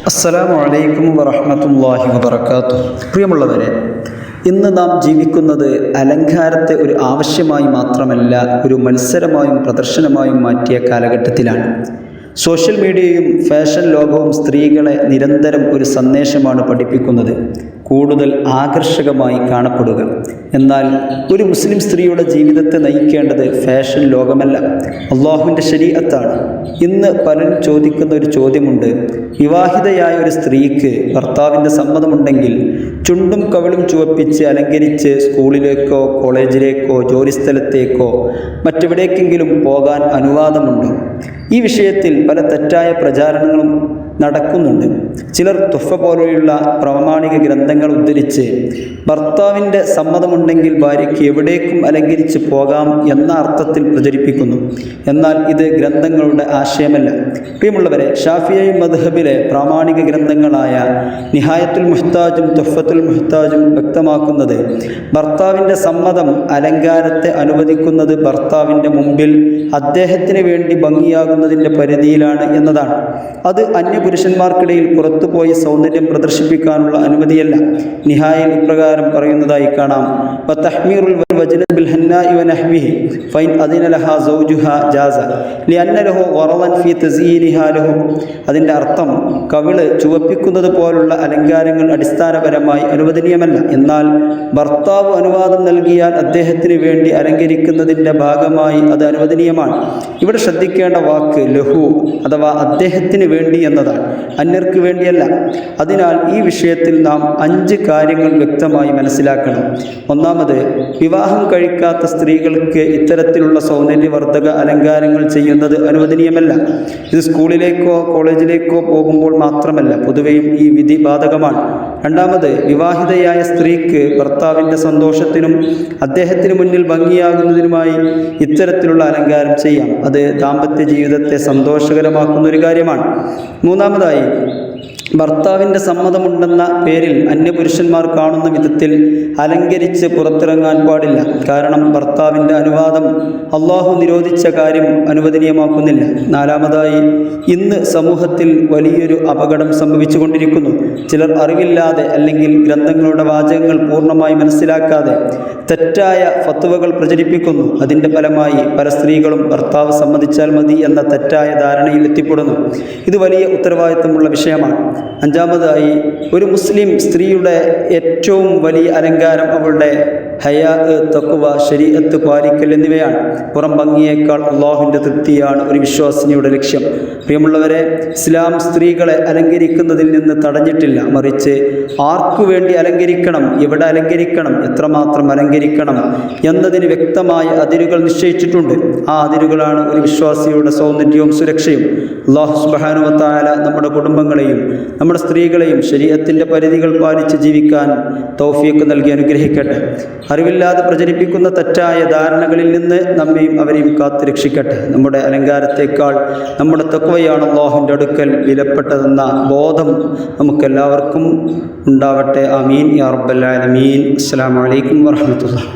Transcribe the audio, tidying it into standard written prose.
അസ്സലാമു അലൈക്കും വറഹ്മത്തുള്ളാഹി വബറകാതുഹു. പ്രിയമുള്ളവരെ, ഇന്ന് നാം ജീവിക്കുന്നത് അലങ്കാരത്തെ ഒരു ആവശ്യമായി മാത്രമല്ല, ഒരു മത്സരമായും പ്രദർശനമായും മാറ്റിയ കാലഘട്ടത്തിലാണ്. സോഷ്യൽ മീഡിയയും ഫാഷൻ ലോകവും സ്ത്രീകളെ നിരന്തരം ഒരു സന്ദേശമാണ് പഠിപ്പിക്കുന്നത്: കൂടുതൽ ആകർഷകമായി കാണപ്പെടുക. എന്നാൽ ഒരു മുസ്ലിം സ്ത്രീയുടെ ജീവിതത്തെ നയിക്കേണ്ടത് ഫാഷൻ ലോകമല്ല, അള്ളാഹുവിൻ്റെ ശരീഅത്താണ്. ഇന്ന് പലരും ചോദിക്കുന്ന ഒരു ചോദ്യമുണ്ട്: വിവാഹിതയായ ഒരു സ്ത്രീക്ക് ഭർത്താവിൻ്റെ സമ്മതമുണ്ടെങ്കിൽ ചുണ്ടും കവിളും ചുവപ്പിച്ച് അലങ്കരിച്ച് സ്കൂളിലേക്കോ കോളേജിലേക്കോ ജോലിസ്ഥലത്തേക്കോ മറ്റെവിടേക്കെങ്കിലും പോകാൻ അനുവാദമുണ്ടോ? ഈ വിഷയത്തിൽ പല തെറ്റായ പ്രചാരണങ്ങളും നടക്കുന്നുണ്ട്. ചിലർ തുഫ പോലെയുള്ള പ്രാമാണിക ഗ്രന്ഥങ്ങൾ ഉദ്ധരിച്ച് ഭർത്താവിൻ്റെ സമ്മതമുണ്ടെങ്കിൽ ഭാര്യയ്ക്ക് എവിടേക്കും അലങ്കരിച്ച് പോകാം എന്ന അർത്ഥത്തിൽ പ്രചരിപ്പിക്കുന്നു. എന്നാൽ ഇത് ഗ്രന്ഥങ്ങളുടെ ആശയമല്ല. പ്രിയമുള്ളവരെ, ഷാഫിഈ മദ്ഹബിലെ പ്രാമാണിക ഗ്രന്ഥങ്ങളായ നിഹായത്തുൽ മുഹ്താജും തുഹ്ഫത്തുൽ മുഹ്താജും വ്യക്തമാക്കുന്നത് ഭർത്താവിൻ്റെ സമ്മതം അലങ്കാരത്തെ അനുവദിക്കുന്നത് ഭർത്താവിൻ്റെ മുമ്പിൽ അദ്ദേഹത്തിന് വേണ്ടി ഭംഗിയാകുന്നതിൻ്റെ പരിധിയിലാണ് എന്നതാണ്. അത് പുരുഷന്മാർക്കിടയിൽ പുറത്തുപോയി സൗന്ദര്യം പ്രദർശിപ്പിക്കാനുള്ള അനുമതിയല്ല. നിഹായിൽ ഇപ്രകാരം പറയുന്നതായി കാണാം: അതിൻ്റെ അർത്ഥം കവിള് ചുവപ്പിക്കുന്നത് പോലുള്ള അലങ്കാരങ്ങൾ അടിസ്ഥാനപരമായി അനുവദനീയമല്ല. എന്നാൽ ഭർത്താവ് അനുവാദം നൽകിയാൽ അദ്ദേഹത്തിന് വേണ്ടി അലങ്കരിക്കുന്നതിൻ്റെ ഭാഗമായി അത് അനുവദനീയമാണ്. ഇവിടെ ശ്രദ്ധിക്കേണ്ട വാക്ക് ലഹു അഥവാ അദ്ദേഹത്തിന് വേണ്ടി എന്നതാണ്, അന്യർക്ക് വേണ്ടിയല്ല. അതിനാൽ ഈ വിഷയത്തിൽ നാം 5 കാര്യങ്ങൾ വ്യക്തമായി മനസ്സിലാക്കണം. ഒന്നാമത്, വിവാഹം കഴിക്കാത്ത സ്ത്രീകൾക്ക് ഇത്തരത്തിലുള്ള സൗന്ദര്യവർദ്ധക അലങ്കാരങ്ങൾ ചെയ്യുന്നത് അനുവദനീയമല്ല. ഇത് സ്കൂളിലേക്കോ കോളേജിലേക്കോ പോകുമ്പോൾ മാത്രമല്ല, പൊതുവെയും ഈ വിധി ബാധകമാണ്. രണ്ടാമത്, വിവാഹിതയായ സ്ത്രീക്ക് ഭർത്താവിൻ്റെ സന്തോഷത്തിനും അദ്ദേഹത്തിന് മുന്നിൽ ഭംഗിയാകുന്നതിനുമായി ഇത്തരത്തിലുള്ള അലങ്കാരം ചെയ്യാം. അത് ദാമ്പത്യ ജീവിതത്തെ സന്തോഷകരമാക്കുന്ന ഒരു കാര്യമാണ്. മൂന്നാമതായി, ഭർത്താവിൻ്റെ സമ്മതമുണ്ടെന്ന പേരിൽ അന്യപുരുഷന്മാർ കാണുന്ന വിധത്തിൽ അലങ്കരിച്ച് പുറത്തിറങ്ങാൻ പാടില്ല. കാരണം ഭർത്താവിൻ്റെ അനുവാദം അള്ളാഹു നിരോധിച്ച കാര്യം അനുവദനീയമാക്കുന്നില്ല. നാലാമതായി, ഇന്ന് സമൂഹത്തിൽ വലിയൊരു അപകടം സംഭവിച്ചു കൊണ്ടിരിക്കുന്നു. ചിലർ അറിവില്ലാതെ അല്ലെങ്കിൽ ഗ്രന്ഥങ്ങളുടെ വാചകങ്ങൾ പൂർണ്ണമായി മനസ്സിലാക്കാതെ തെറ്റായ ഫത്വകൾ പ്രചരിപ്പിക്കുന്നു. അതിൻ്റെ ഫലമായി പല സ്ത്രീകളും ഭർത്താവ് സമ്മതിച്ചാൽ മതി എന്ന തെറ്റായ ധാരണയിൽ എത്തിപ്പെടുന്നു. ഇത് വലിയ ഉത്തരവാദിത്തമുള്ള വിഷയമാണ്. അഞ്ചാമതായി, ഒരു മുസ്ലിം സ്ത്രീയുടെ ഏറ്റവും വലിയ അലങ്കാരം അവളുടെ ഹയാ, തഖ്വ, ശരീഅത്ത് പാലിക്കൽ എന്നിവയാണ്. പുറം ഭംഗിയേക്കാൾ അള്ളാഹുവിൻ്റെ തൃപ്തിയാണ് ഒരു വിശ്വാസിനിയുടെ ലക്ഷ്യം. പ്രിയമുള്ളവരെ, ഇസ്ലാം സ്ത്രീകളെ അലങ്കരിക്കുന്നതിൽ നിന്ന് തടഞ്ഞിട്ടില്ല. മറിച്ച് ആർക്കു വേണ്ടി അലങ്കരിക്കണം, എവിടെ അലങ്കരിക്കണം, എത്രമാത്രം അലങ്കരിക്കണം എന്നതിന് വ്യക്തമായ അതിരുകൾ നിശ്ചയിച്ചിട്ടുണ്ട്. ആ അതിരുകളാണ് ഒരു വിശ്വാസിയുടെ സൗന്ദര്യവും സുരക്ഷയും. അല്ലാഹു സുബ്ഹാനഹു വ തആല നമ്മുടെ കുടുംബങ്ങളെയും നമ്മുടെ സ്ത്രീകളെയും ശരീഅത്തിൻ്റെ പരിധികൾ പാലിച്ച് ജീവിക്കാൻ തൗഫീഖ് നൽകി അനുഗ്രഹിക്കട്ടെ. അറിവില്ലാതെ പ്രചരിപ്പിക്കുന്ന തെറ്റായ ധാരണകളിൽ നിന്ന് നമ്മയും അവരെയും കാത്തു രക്ഷിക്കട്ടെ. നമ്മുടെ അലങ്കാരത്തേക്കാൾ നമ്മുടെ തഖ്വയാണ് അല്ലാഹുവിൻ്റെ അടുക്കൽ വിലപ്പെട്ടതെന്ന ബോധം നമുക്കെല്ലാവർക്കും ഉണ്ടാവട്ടെ. ആമീൻ യാ റബ്ബൽ ആലമീൻ. അസ്സലാമു അലൈക്കും വറഹ്മത്തുള്ളാഹി.